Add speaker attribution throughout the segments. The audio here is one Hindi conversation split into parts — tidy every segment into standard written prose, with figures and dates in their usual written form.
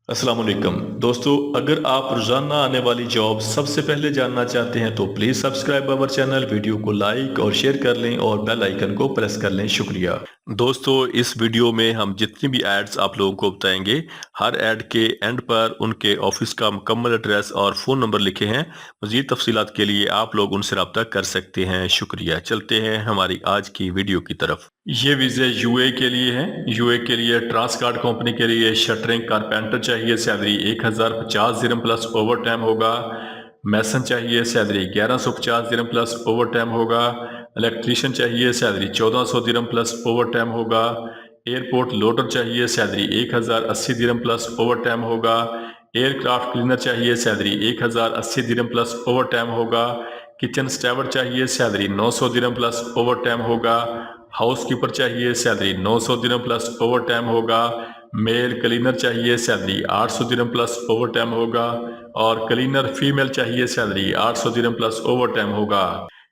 Speaker 1: अस्सलाम वालेकुम दोस्तों, अगर आप रोजाना आने वाली जॉब सबसे पहले जानना चाहते हैं तो please subscribe our channel, video को लाइक और शेयर कर लें और बेल आइकन को प्रेस कर लें। शुक्रिया दोस्तों। इस वीडियो में हम जितनी भी एड्स आप लोगों को बताएंगे, हर एड के एंड पर उनके ऑफिस का मुकम्मल एड्रेस और फ़ोन नंबर लिखे हैं। मज़ीद तफसीलात के लिए आप लोग उनसे रब्ता कर सकते हैं। शुक्रिया। चलते हैं हमारी आज की वीडियो की तरफ। ये वीज़े यूए के लिए है। यूए के लिए ट्रांसकार्ड कंपनी के लिए शटरिंग कारपेंटर चाहिए, सैलरी 1050 दिरहम प्लस ओवर टाइम होगा। मैसन चाहिए, सैलरी 1150 दिरहम प्लस ओवर टाइम होगा। इलेक्ट्रीशियन चाहिए, सैलरी 1400 दिरहम प्लस ओवर टाइम होगा। एयरपोर्ट लोडर चाहिए, सैलरी 1080 दिरहम प्लस ओवर टाइम होगा। एयरक्राफ्ट क्लीनर चाहिए, सैलरी 1080 दिरहम प्लस ओवर टाइम होगा। किचन स्टेवर चाहिए, सैलरी 900 दिरहम प्लस ओवर टाइम होगा। हाउस कीपर चाहिए, सैलरी 900 दिरहम प्लस ओवर टाइम होगा। मेल क्लीनर चाहिए, सैलरी 800 दिरहम प्लस ओवर टाइम होगा। और क्लीनर फीमेल चाहिए, सैलरी 800 दिरहम प्लस ओवर टाइम होगा।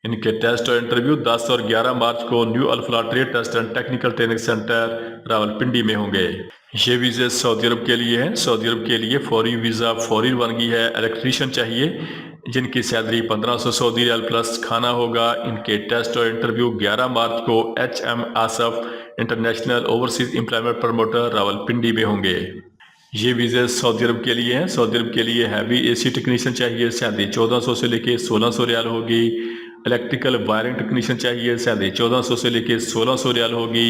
Speaker 1: इनके टेस्ट और इंटरव्यू 10 और 11 मार्च को new Alfalah trade test and technical training centre Rawalpindi में होंगे। ये वीज़े सऊदी अरब के लिए हैं। सऊदी अरब के लिए फौरी वीज़ा फौरी रवानगी है। इलेक्ट्रीशियन चाहिए जिनकी सैलरी 1500 सऊदी रियाल प्लस खाना होगा। इनके टेस्ट और इंटरव्यू 11 मार्च को HM Asaf international overseas employment promoter Rawalpindi में होंगे। ये वीज़े सऊदी अरब के लिए हैं। सऊदी अरब के लिए हैवी AC टेक्नीशियन चाहिए, सैलरी 1400 से लेके 1600 रियाल होगी। इलेक्ट्रिकल वायरिंग टेक्नीशियन चाहिए, सैलरी 1400 से लेके 1600 रियाल होगी।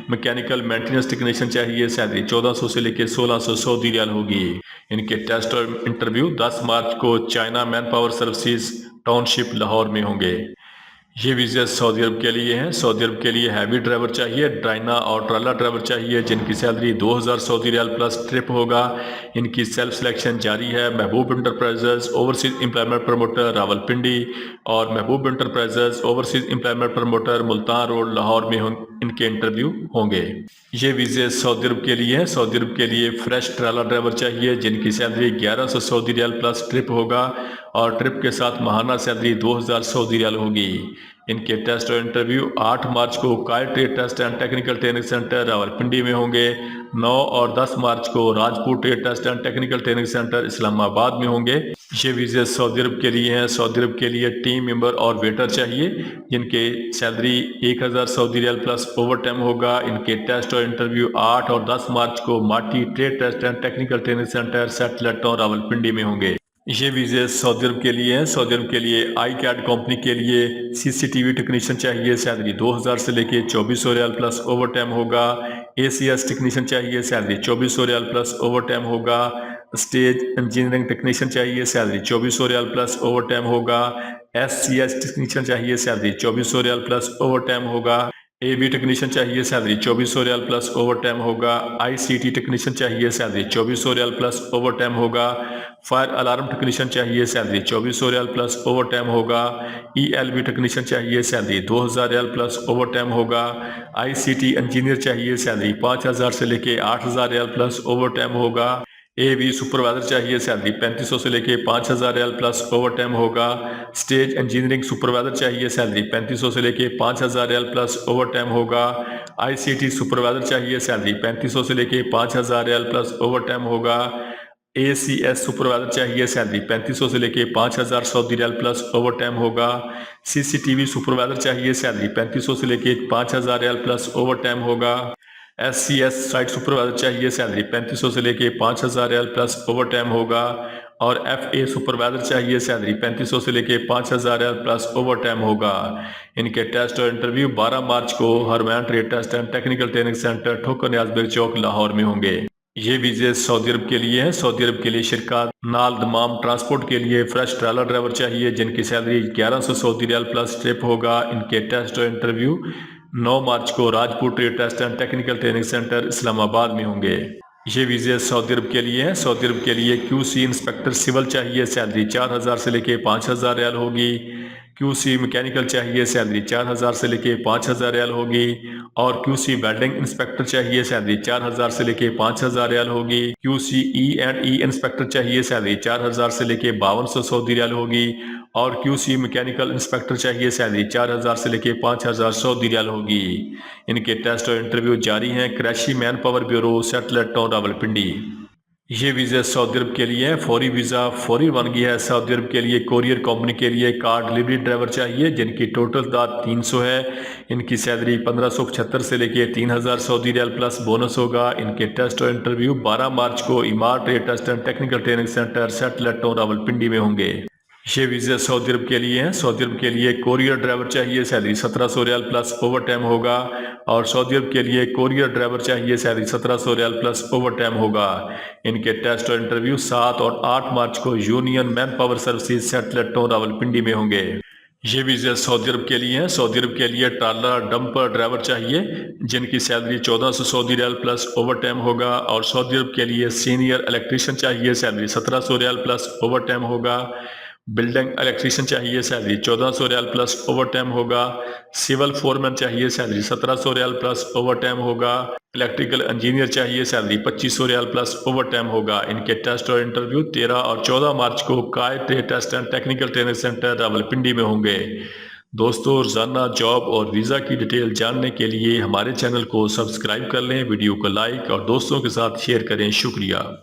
Speaker 1: मैकेनिकल मेंटेनेंस टेक्नीशियन चाहिए, सैलरी 1400 से लेके 1600 सऊदी रियाल होगी। इनके टेस्ट और इंटरव्यू 10 मार्च को China man power services township Lahore में होंगे। ये वीज़ा सऊदी अरब के लिए हैं। सऊदी अरब के लिए हैवी ड्राइवर चाहिए, ड्राइना और ट्राला ड्राइवर चाहिए जिनकी salary 2000 Saudi riyal plus trip होगा। इनकी सेल्फ सिलेक्शन जारी है। Mehboob enterprises overseas employment promoter Rawalpindi और Mehboob enterprises overseas employment promoter Multan road Lahore में इनके इंटरव्यू होंगे। ये वीज़े सऊदी अरब के लिए हैं। सऊदी अरब के लिए फ्रेश ट्राला ड्राइवर चाहिए जिनकी salary 1100 Saudi riyal plus trip होगा और ट्रिप के साथ माहाना सैलरी 2000 सऊदी रियाल होगी। इनके टेस्ट और इंटरव्यू 8 मार्च को काय trade test and technical training centre Rawalpindi में होंगे। 9 और 10 मार्च को Rajpur trade test and technical training centre Islamabad में होंगे। ये वीज़े सऊदी अरब के लिए हैं। सऊदी अरब के लिए टीम मेंबर और वेटर चाहिए जिनके salary 1000 Saudi riyal plus overtime होगा। इनके टेस्ट और इंटरव्यू 8 और 10 मार्च को माटी trade test and technical training centre satellite town Rawalpindi में होंगे। ये वीज़े सऊदी अरब के लिए हैं। सऊदी अरब के लिए आई कैड कंपनी के लिए CCTV टेक्नीशियन चाहिए, सैलरी 2000 से लेके 2400 रियाल प्लस ओवर टाइम होगा। ACS टेक्नीशियन चाहिए, salary 2400 riyal plus overtime होगा। स्टेज इंजीनियरिंग टेक्नीशियन चाहिए, salary 2400 riyal plus overtime होगा। SCS टेक्नीशियन चाहिए, salary 2400 riyal plus overtime होगा। AB टेक्नीशियन चाहिए, salary 2400 riyal plus overtime होगा। ICT टेक्नीशियन चाहिए, salary 2400 riyal plus overtime होगा। फायर अलार्म टेक्नीशियन चाहिए, salary 2400 riyal plus overtime होगा। ELB टेक्नीशियन चाहिए, salary 2000 riyal plus overtime होगा। ICT इंजीनियर चाहिए, सैलरी 5000 से लेके 8000 रियाल प्लस ओवर टाइम होगा। AV सुपरवाइजर चाहिए, सैलरी 3500 से लेके 5000 रियाल प्लस ओवर टाइम होगा। स्टेज इंजीनियरिंग सुपरवाइजर चाहिए, सैलरी 3500 से लेके 5000 रियाल प्लस ओवर टाइम होगा। ICT सुपरवाइजर चाहिए, सैलरी 3500 से लेके 5000 रियाल प्लस ओवर टाइम होगा। ACS सुपरवाइजर चाहिए, सैलरी 3500 से लेके 5000 Saudi riyal plus overtime होगा। CCTV सुपरवाइजर चाहिए, सैलरी 3500 से लेके 5000 रियाल प्लस ओवर टाइम होगा। SCS साइट सुपरवाइजर चाहिए, सैलरी 3500 से लेके 5000 रियाल प्लस ओवर टाइम होगा। और FA सुपरवाइजर चाहिए, सैलरी 3500 से लेके 5000 रियाल प्लस ओवर टाइम होगा। इनके टेस्ट और इंटरव्यू 12 मार्च को हरमैन trade test and technical training centre Thokar Niaz Baig चौक लाहौर में होंगे। ये वीज़े सऊदी अरब के लिए हैं। सऊदी अरब के लिए शिरकत नाल दमाम ट्रांसपोर्ट के लिए फ्रेश ट्रैलर ड्राइवर चाहिए जिनकी salary 1100 Saudi riyal plus trip होगा। इनके टेस्ट और इंटरव्यू 9 मार्च को Rajpur trade test and technical training centre Islamabad में होंगे। ये वीज़े सऊदी अरब के लिए हैं। सऊदी अरब के लिए QC इंस्पेक्टर सिविल चाहिए, सैलरी 4000 से लेके 5000 रियाल होगी। QC मैकेनिकल चाहिए, सैलरी 4000 से लेके 5000 रियाल होगी। और QC वेल्डिंग इंस्पेक्टर चाहिए, सैलरी 4000 से लेके 5000 रियाल होगी। QC E&E इंस्पेक्टर चाहिए, सैलरी 4000 से लेके 5200 सऊदी रियाल होगी। और QC मैकेनिकल इंस्पेक्टर चाहिए, सैलरी 4000 से लेके 5000 सऊदी रियाल होगी। इनके टेस्ट और इंटरव्यू जारी हैं। Qureshi manpower bureau satellite town Rawalpindi. ये वीज़ा सऊदी अरब के लिए है, फौरी वीज़ा फौरी बन गया है सऊदी अरब के लिए। कोरियर कंपनी के लिए कार डिलीवरी ड्राइवर चाहिए जिनकी टोटल तादाद 300 है। इनकी सैलरी 1575 से लेके 3000 सऊदी रियाल प्लस बोनस होगा। इनके टेस्ट और इंटरव्यू 12 मार्च को इमारत test and technical training centre satellite town Rawalpindi में होंगे। ये वीज़ा सऊदी अरब के लिए है। सऊदी अरब के लिए कोरियर ड्राइवर चाहिए, salary 1700 riyal plus overtime होगा। और सऊदी अरब के लिए कोरियर ड्राइवर चाहिए, salary 1700 riyal plus overtime होगा। इनके टेस्ट और इंटरव्यू 7 और 8 मार्च को union man power services satellite town Rawalpindi में होंगे। ये वीज़ा सऊदी अरब के लिए है। सऊदी अरब के लिए ट्राला डंपर ड्राइवर चाहिए जिनकी salary 1400 Saudi riyal plus overtime होगा। और सऊदी अरब के लिए सीनियर इलेक्ट्रीशियन चाहिए, salary 1700 riyal plus overtime होगा। बिल्डिंग इलेक्ट्रीशियन चाहिए, salary 1400 riyal plus overtime होगा। सिविल फोरमैन चाहिए, salary 1700 riyal plus overtime होगा। इलेक्ट्रिकल इंजीनियर चाहिए, salary 2500 riyal plus overtime होगा। इनके टेस्ट और इंटरव्यू 13 और 14 मार्च को Quaid test and technical training centre Rawalpindi में होंगे। दोस्तों, रोजाना जॉब और वीज़ा की डिटेल जानने के लिए हमारे चैनल को सब्सक्राइब कर लें, वीडियो को लाइक और दोस्तों के साथ शेयर करें। शुक्रिया।